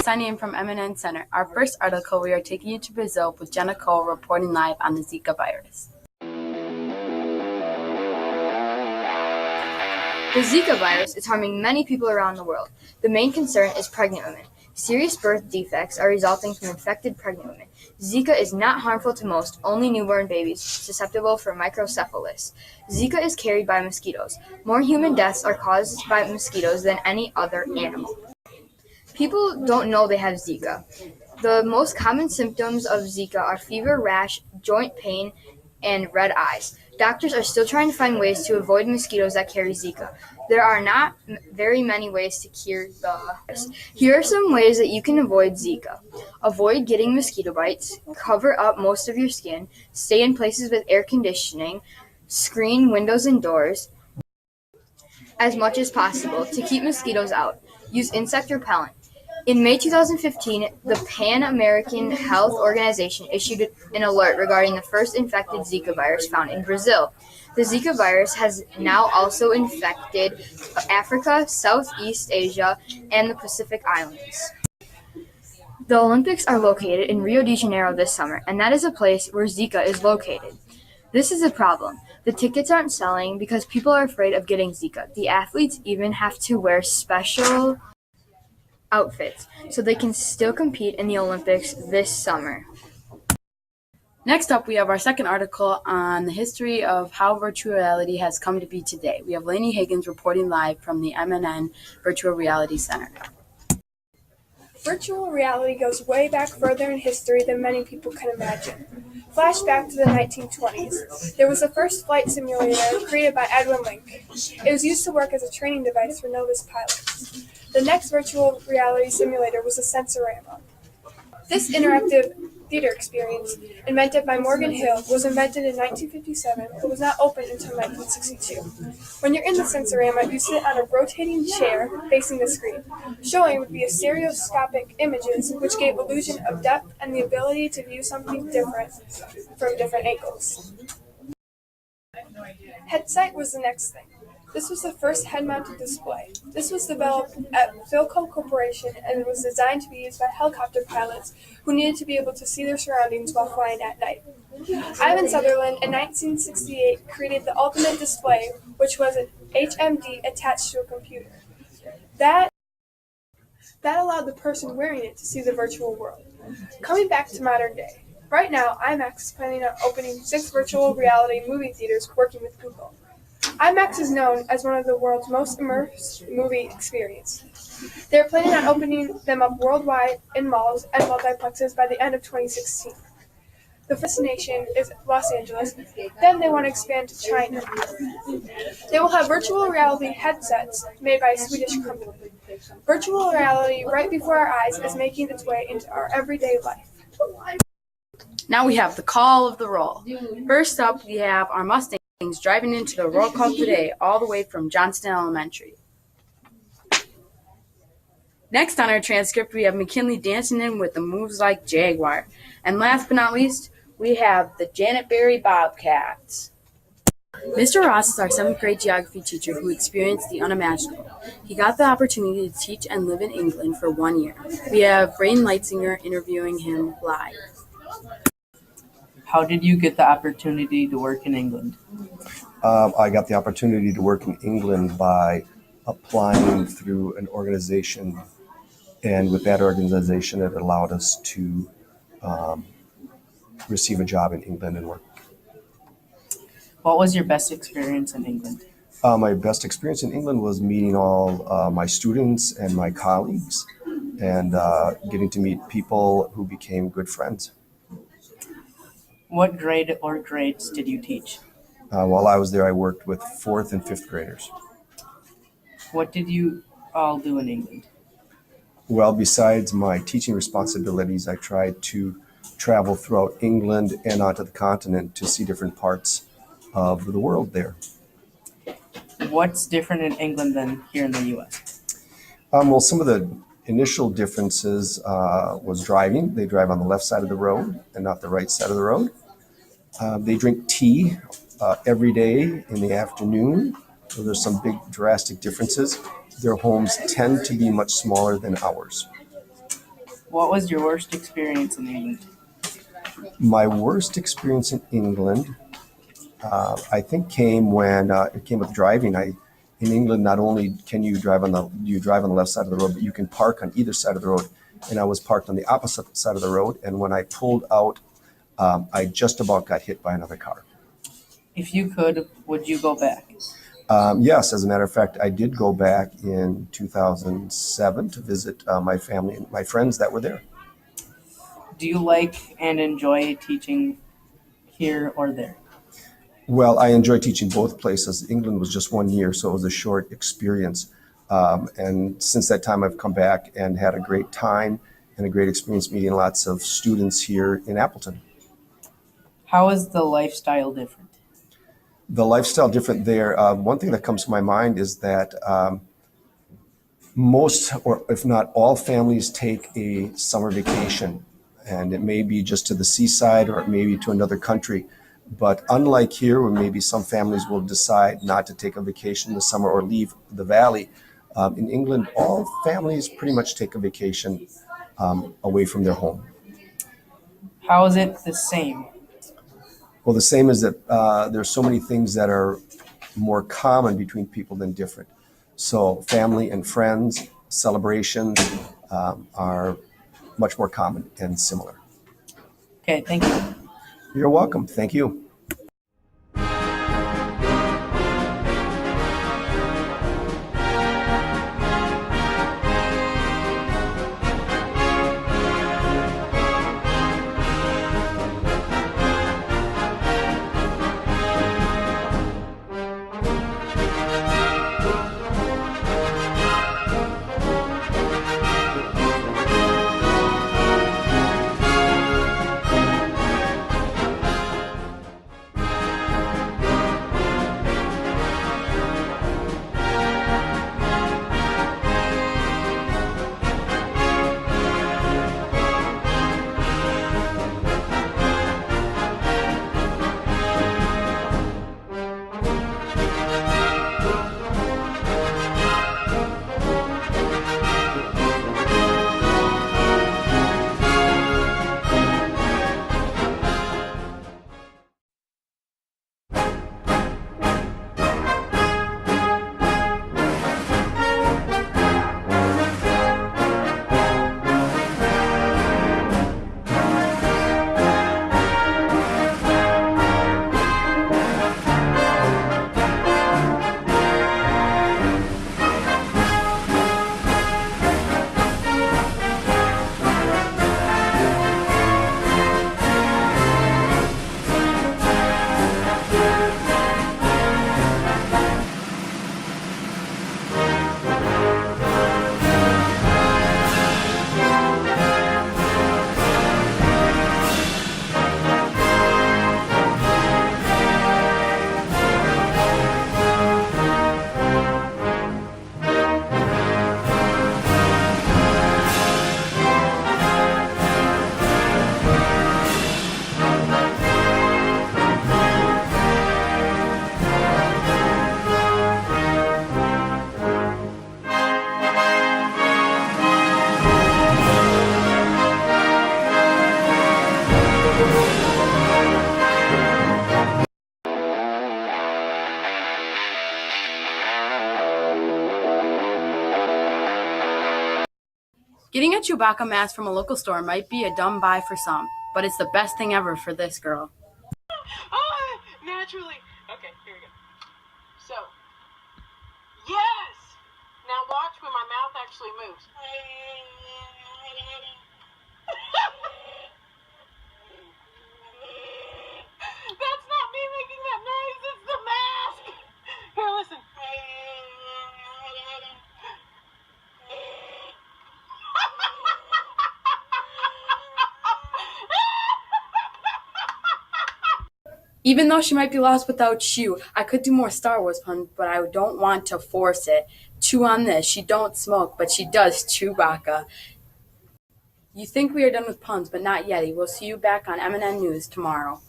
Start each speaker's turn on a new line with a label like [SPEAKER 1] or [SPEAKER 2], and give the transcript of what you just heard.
[SPEAKER 1] signing in from MNN Center. Our first article, we are taking you to Brazil with Jenna Kohl reporting live on the Zika virus.
[SPEAKER 2] The Zika virus is harming many people around the world. The main concern is pregnant women. Serious birth defects are resulting from infected pregnant women. Zika is not harmful to most, only newborn babies susceptible for microcephalus. Zika is carried by mosquitoes. More human deaths are caused by mosquitoes than any other animal. People don't know they have Zika. The most common symptoms of Zika are fever, rash, joint pain, and red eyes. Doctors are still trying to find ways to avoid mosquitoes that carry Zika. There are not very many ways to cure the virus. Here are some ways that you can avoid Zika. Avoid getting mosquito bites. Cover up most of your skin. Stay in places with air conditioning. Screen windows and doors as much as possible to keep mosquitoes out. Use insect repellent. In May 2015, the Pan American Health Organization issued an alert regarding the first infected Zika virus found in Brazil. The Zika virus has now also infected Africa, Southeast Asia, and the Pacific Islands. The Olympics are located in Rio de Janeiro this summer, and that is a place where Zika is located. This is a problem. The tickets aren't selling because people are afraid of getting Zika. The athletes even have to wear special outfits so they can still compete in the Olympics this summer.
[SPEAKER 1] Next up, we have our second article on the history of how virtual reality has come to be today. We have Lainey Higgins reporting live from the MNN Virtual Reality Center.
[SPEAKER 3] Virtual reality goes way back further in history than many people can imagine. Flashback to the 1920s. There was the first flight simulator created by Edwin Link. It was used to work as a training device for novice pilots. The next virtual reality simulator was the Sensorama. This interactive theater experience, invented by Morgan Hill, was invented in 1957 but was not opened until 1962. When you're in the Sensorama, you sit on a rotating chair facing the screen. Showing would be a stereoscopic images, which gave illusion of depth and the ability to view something different from different angles. Headsight was the next thing. This was the first head-mounted display. This was developed at Philco Corporation and was designed to be used by helicopter pilots who needed to be able to see their surroundings while flying at night. Ivan Sutherland in 1968 created the ultimate display, which was an HMD attached to a computer. That allowed the person wearing it to see the virtual world. Coming back to modern day. Right now, IMAX is planning on opening 6 virtual reality movie theaters working with Google. IMAX is known as one of the world's most immersive movie experiences. They are planning on opening them up worldwide in malls and multiplexes by the end of 2016. The first destination is Los Angeles, then they want to expand to China. They will have virtual reality headsets made by a Swedish company. Virtual reality right before our eyes is making its way into our everyday life.
[SPEAKER 1] Now we have the call of the roll. First up, we have our Mustangs driving into the roll call today, all the way from Johnston Elementary. Next on our transcript, we have McKinley dancing in with the moves like Jaguar. And last but not least, we have the Janet Berry Bobcats. Mr. Ross is our 7th grade geography teacher who experienced the unimaginable. He got the opportunity to teach and live in England for 1 year. We have Braden Leitzinger interviewing him live.
[SPEAKER 4] How did you get the opportunity to work in England?
[SPEAKER 5] I got the opportunity to work in England by applying through an organization, and with that organization, it allowed us to receive a job in England and work.
[SPEAKER 4] What was your best experience in England?
[SPEAKER 5] My best experience in England was meeting all my students and my colleagues, and getting to meet people who became good friends.
[SPEAKER 4] What grade or grades did you teach?
[SPEAKER 5] While I was there, I worked with 4th and 5th graders.
[SPEAKER 4] What did you all do in England?
[SPEAKER 5] Well, besides my teaching responsibilities, I tried to travel throughout England and onto the continent to see different parts of the world there.
[SPEAKER 4] What's different in England than here in the U.S.?
[SPEAKER 5] Well, some of the initial differences was driving. They drive on the left side of the road and not the right side of the road. They drink tea every day in the afternoon. So there's some big drastic differences. Their homes tend to be much smaller than ours.
[SPEAKER 4] What was your worst experience in England?
[SPEAKER 5] My worst experience in England, I think, came when it came with driving. In England, not only can you drive on the left side of the road, but you can park on either side of the road. And I was parked on the opposite side of the road. And when I pulled out, I just about got hit by another car.
[SPEAKER 4] If you could, would you go back?
[SPEAKER 5] Yes, as a matter of fact, I did go back in 2007 to visit my family and my friends that were there.
[SPEAKER 4] Do you like and enjoy teaching here or there?
[SPEAKER 5] Well, I enjoy teaching both places. England was just 1 year, so it was a short experience. And since that time, I've come back and had a great time and a great experience meeting lots of students here in Appleton.
[SPEAKER 4] How is the lifestyle different?
[SPEAKER 5] The lifestyle different there. One thing that comes to my mind is that most, or if not all, families take a summer vacation, and it may be just to the seaside or it may be to another country. But unlike here, where maybe some families will decide not to take a vacation this summer or leave the valley, in England, all families pretty much take a vacation away from their home.
[SPEAKER 4] How is it the same?
[SPEAKER 5] Well, the same is that there's so many things that are more common between people than different. So family and friends, celebrations are much more common and similar.
[SPEAKER 4] Okay, thank you.
[SPEAKER 5] You're welcome. Thank you.
[SPEAKER 1] Getting a Chewbacca mask from a local store might be a dumb buy for some, but it's the best thing ever for this girl.
[SPEAKER 6] Oh, naturally. Okay, here we go. So, yes! Now watch when my mouth actually moves. That's not me making that noise, it's the mask! Here, listen.
[SPEAKER 1] Even though she might be lost without Chew, I could do more Star Wars puns, but I don't want to force it. Chew on this. She don't smoke, but she does Chewbacca. You think we are done with puns, but not yet. We'll see you back on MNN News tomorrow.